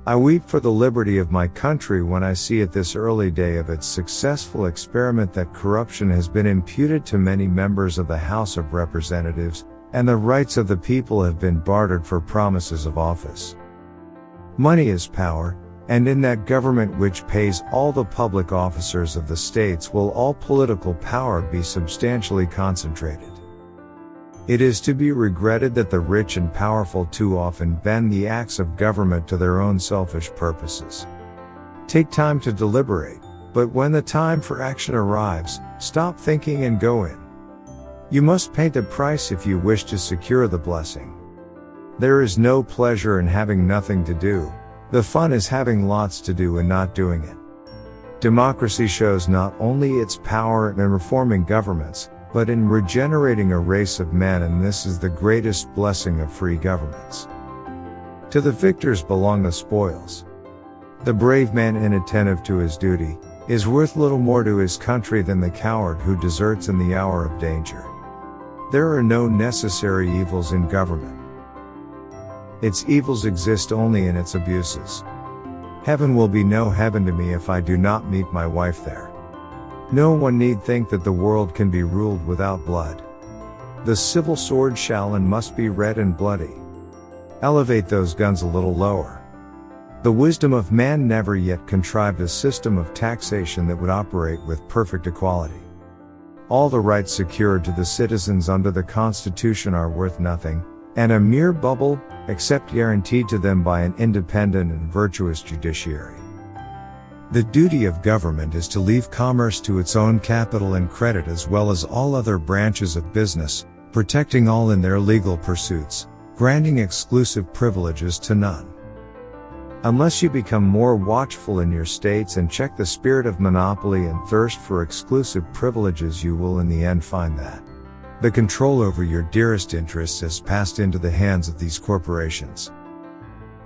I weep for the liberty of my country when I see at this early day of its successful experiment that corruption has been imputed to many members of the House of Representatives, and the rights of the people have been bartered for promises of office. Money is power, and in that government which pays all the public officers of the states will all political power be substantially concentrated. It is to be regretted that the rich and powerful too often bend the axe of government to their own selfish purposes. Take time to deliberate, but when the time for action arrives, stop thinking and go in. You must pay the price if you wish to secure the blessing. There is no pleasure in having nothing to do. The fun is having lots to do and not doing it. Democracy shows not only its power in reforming governments, but in regenerating a race of men, and this is the greatest blessing of free governments. To the victors belong the spoils. The brave man inattentive to his duty is worth little more to his country than the coward who deserts in the hour of danger. There are no necessary evils in government. Its evils exist only in its abuses. Heaven will be no heaven to me if I do not meet my wife there. No one need think that the world can be ruled without blood. The civil sword shall and must be red and bloody. Elevate those guns a little lower. The wisdom of man never yet contrived a system of taxation that would operate with perfect equality. All the rights secured to the citizens under the Constitution are worth nothing, and a mere bubble, except guaranteed to them by an independent and virtuous judiciary. The duty of government is to leave commerce to its own capital and credit as well as all other branches of business, protecting all in their legal pursuits, granting exclusive privileges to none. Unless you become more watchful in your states and check the spirit of monopoly and thirst for exclusive privileges, you will in the end find that the control over your dearest interests has passed into the hands of these corporations.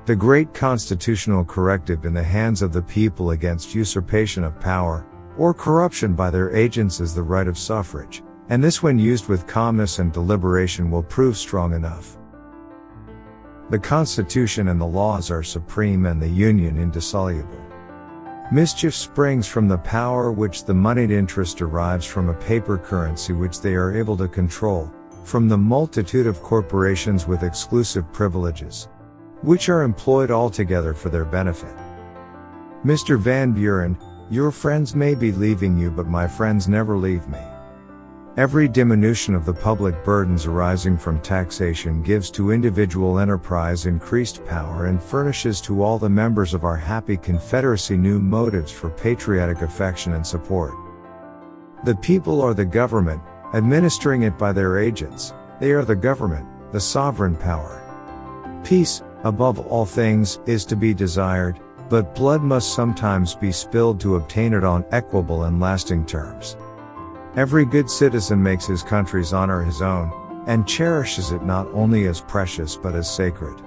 The great constitutional corrective in the hands of the people against usurpation of power, or corruption by their agents, is the right of suffrage, and this when used with calmness and deliberation will prove strong enough. The Constitution and the laws are supreme and the Union indissoluble. Mischief springs from the power which the moneyed interest derives from a paper currency which they are able to control, from the multitude of corporations with exclusive privileges, which are employed altogether for their benefit. Mr. Van Buren, your friends may be leaving you, but my friends never leave me. Every diminution of the public burdens arising from taxation gives to individual enterprise increased power and furnishes to all the members of our happy confederacy new motives for patriotic affection and support. The people are the government, administering it by their agents. They are the government, the sovereign power. Peace, above all things, is to be desired, but blood must sometimes be spilled to obtain it on equable and lasting terms. Every good citizen makes his country's honor his own, and cherishes it not only as precious but as sacred.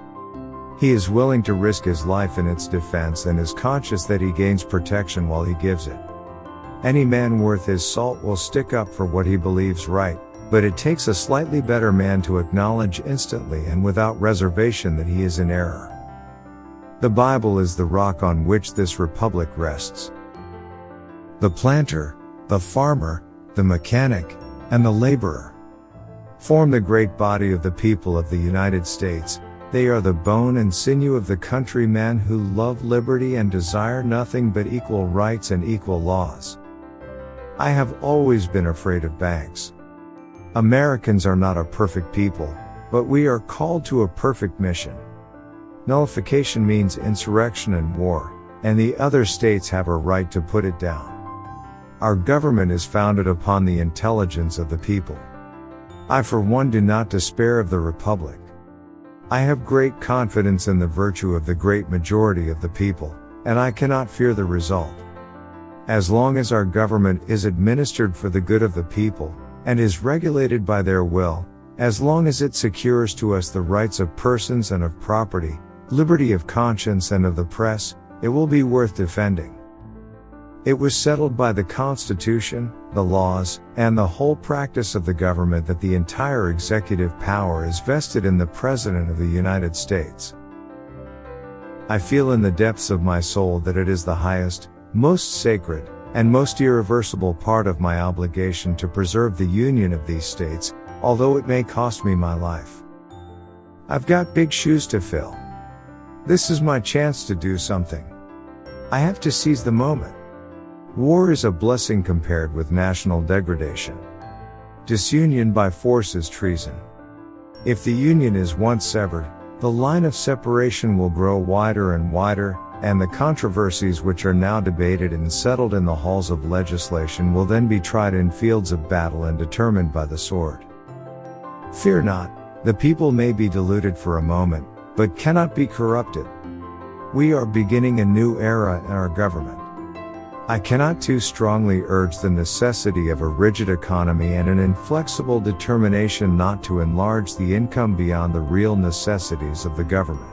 He is willing to risk his life in its defense and is conscious that he gains protection while he gives it. Any man worth his salt will stick up for what he believes right, but it takes a slightly better man to acknowledge instantly and without reservation that he is in error. The Bible is the rock on which this republic rests. The planter, the farmer, the mechanic, and the laborer form the great body of the people of the United States. They are the bone and sinew of the countrymen who love liberty and desire nothing but equal rights and equal laws. I have always been afraid of banks. Americans are not a perfect people, but we are called to a perfect mission. Nullification means insurrection and war, and the other states have a right to put it down. Our government is founded upon the intelligence of the people. I for one do not despair of the Republic. I have great confidence in the virtue of the great majority of the people, and I cannot fear the result. As long as our government is administered for the good of the people, and is regulated by their will, as long as it secures to us the rights of persons and of property, liberty of conscience and of the press, it will be worth defending. It was settled by the Constitution, the laws, and the whole practice of the government that the entire executive power is vested in the President of the United States. I feel in the depths of my soul that it is the highest, most sacred, and most irreversible part of my obligation to preserve the union of these states, although it may cost me my life. I've got big shoes to fill. This is my chance to do something. I have to seize the moment. War is a blessing compared with national degradation. Disunion by force is treason. If the union is once severed, the line of separation will grow wider and wider, and the controversies which are now debated and settled in the halls of legislation will then be tried in fields of battle and determined by the sword. Fear not, the people may be deluded for a moment, but cannot be corrupted. We are beginning a new era in our government. I cannot too strongly urge the necessity of a rigid economy and an inflexible determination not to enlarge the income beyond the real necessities of the government.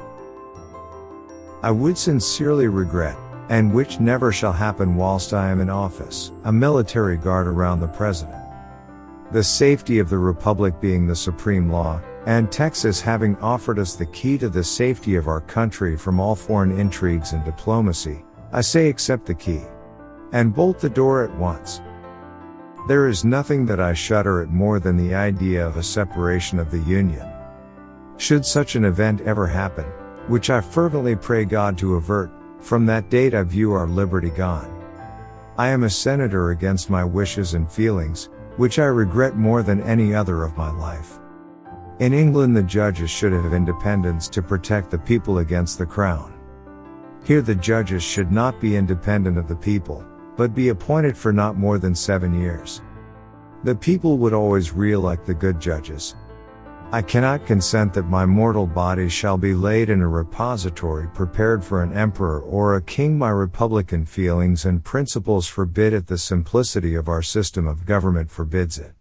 I would sincerely regret, and which never shall happen whilst I am in office, a military guard around the president. The safety of the republic being the supreme law, and Texas having offered us the key to the safety of our country from all foreign intrigues and diplomacy, I say accept the key. And bolt the door at once. There is nothing that I shudder at more than the idea of a separation of the Union. Should such an event ever happen, which I fervently pray God to avert, from that date I view our liberty gone. I am a senator against my wishes and feelings, which I regret more than any other of my life. In England the judges should have independence to protect the people against the crown. Here the judges should not be independent of the people, but be appointed for not more than 7 years. The people would always re-elect the good judges. I cannot consent that my mortal body shall be laid in a repository prepared for an emperor or a king. My republican feelings and principles forbid it. The simplicity of our system of government forbids it.